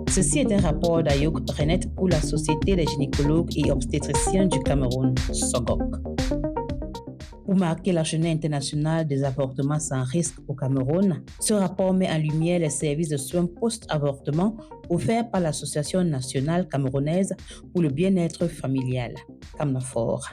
Ceci est un rapport d'Ayouk Renet pour la Société des gynécologues et obstétriciens du Cameroun, SOGOC. Pour marquer la journée internationale des avortements sans risque au Cameroun, ce rapport met en lumière les services de soins post-avortement offerts par l'Association nationale camerounaise pour le bien-être familial, CAMNAFOR.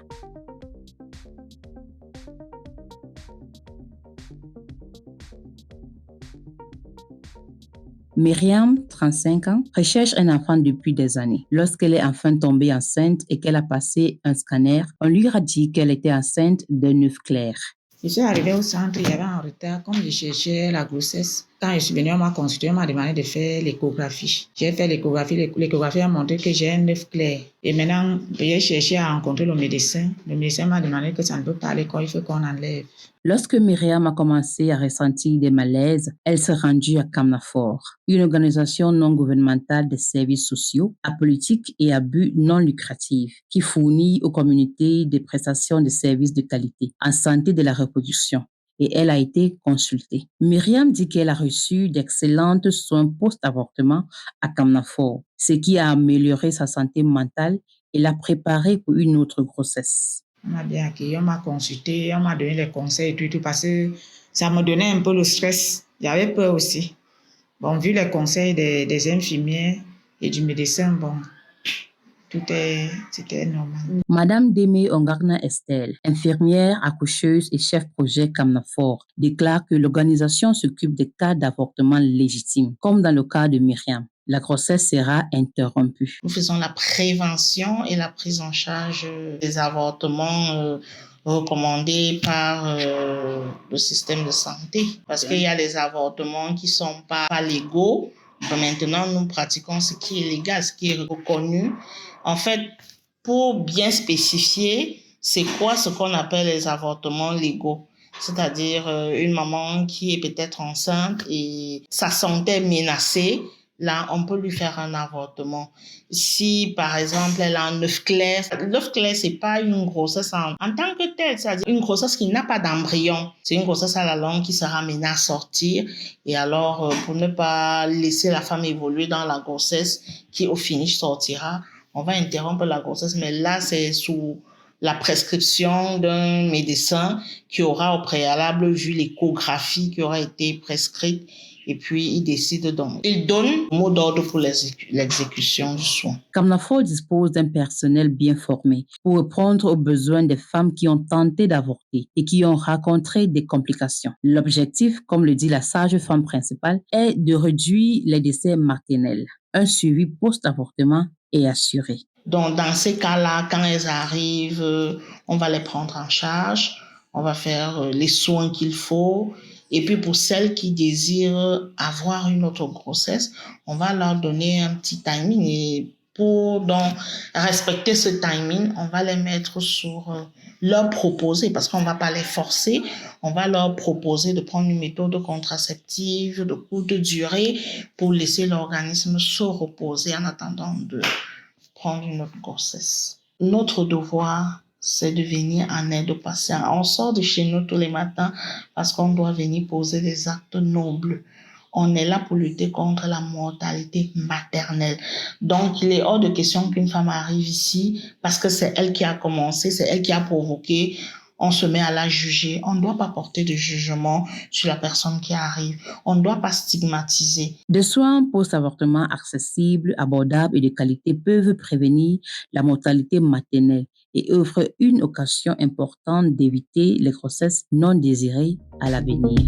Myriam, 35 ans, recherche un enfant depuis des années. Lorsqu'elle est enfin tombée enceinte et qu'elle a passé un scanner, on lui a dit qu'elle était enceinte d'un œuf clair. Je suis arrivée au centre, il y avait un retard. Comme je cherchais la grossesse, quand je suis venue, on m'a consulté, on m'a demandé de faire l'échographie. J'ai fait l'échographie. L'échographie a montré que j'ai un œuf clair. Et maintenant, j'ai cherché à rencontrer le médecin. Le médecin m'a demandé que ça ne peut pas aller, il faut qu'on enlève. Lorsque Myriam a commencé à ressentir des malaises, elle s'est rendue à CAMNAFOR, une organisation non gouvernementale de services sociaux, apolitique et à but non lucratif, qui fournit aux communautés des prestations de services de qualité en santé de la reproduction. Et elle a été consultée. Myriam dit qu'elle a reçu d'excellents soins post-avortement à CAMNAFOR, ce qui a amélioré sa santé mentale et l'a préparée pour une autre grossesse. On m'a bien accueilli, on m'a consulté, on m'a donné les conseils et tout, parce que ça me donnait un peu le stress. J'avais peur aussi. Bon, vu les conseils des infirmières et du médecin, bon, c'était normal. Madame Deme Ongarna Estelle, infirmière, accoucheuse et chef projet CAMNAFOR, déclare que l'organisation s'occupe des cas d'avortement légitimes, comme dans le cas de Myriam. La grossesse sera interrompue. Nous faisons la prévention et la prise en charge des avortements recommandés par le système de santé. Parce qu'il y a les avortements qui ne sont pas légaux. Maintenant, nous pratiquons ce qui est légal, ce qui est reconnu. En fait, pour bien spécifier, c'est quoi ce qu'on appelle les avortements légaux? C'est-à-dire une maman qui est peut-être enceinte et sa santé est menacée. Là, on peut lui faire un avortement. Si, par exemple, elle a un œuf clair, l'œuf clair, c'est pas une grossesse en tant que telle, c'est-à-dire une grossesse qui n'a pas d'embryon. C'est une grossesse à la longue qui sera amenée à sortir. Et alors, pour ne pas laisser la femme évoluer dans la grossesse qui, au finish, sortira, on va interrompre la grossesse. Mais là, c'est sous la prescription d'un médecin qui aura au préalable vu l'échographie qui aura été prescrite. Et puis, il décide donc. Il donne le mot d'ordre pour l'exécution du soin. CAMNAFOR dispose d'un personnel bien formé pour répondre aux besoins des femmes qui ont tenté d'avorter et qui ont rencontré des complications. L'objectif, comme le dit la sage-femme principale, est de réduire les décès maternels. Un suivi post-avortement est assuré. Donc, dans ces cas-là, quand elles arrivent, on va les prendre en charge, on va faire les soins qu'il faut. Et puis, pour celles qui désirent avoir une autre grossesse, on va leur donner un petit timing. Et pour donc respecter ce timing, on va les mettre sur leur proposer, parce qu'on ne va pas les forcer, on va leur proposer de prendre une méthode contraceptive de courte durée pour laisser l'organisme se reposer en attendant de prendre une autre grossesse. Notre devoir, c'est de venir en aide aux patients. On sort de chez nous tous les matins parce qu'on doit venir poser des actes nobles. On est là pour lutter contre la mortalité maternelle. Donc, il est hors de question qu'une femme arrive ici parce que c'est elle qui a commencé, c'est elle qui a provoqué. On se met à la juger. On ne doit pas porter de jugement sur la personne qui arrive. On ne doit pas stigmatiser. Des soins post-avortement accessibles, abordables et de qualité peuvent prévenir la mortalité maternelle et offrent une occasion importante d'éviter les grossesses non désirées à l'avenir.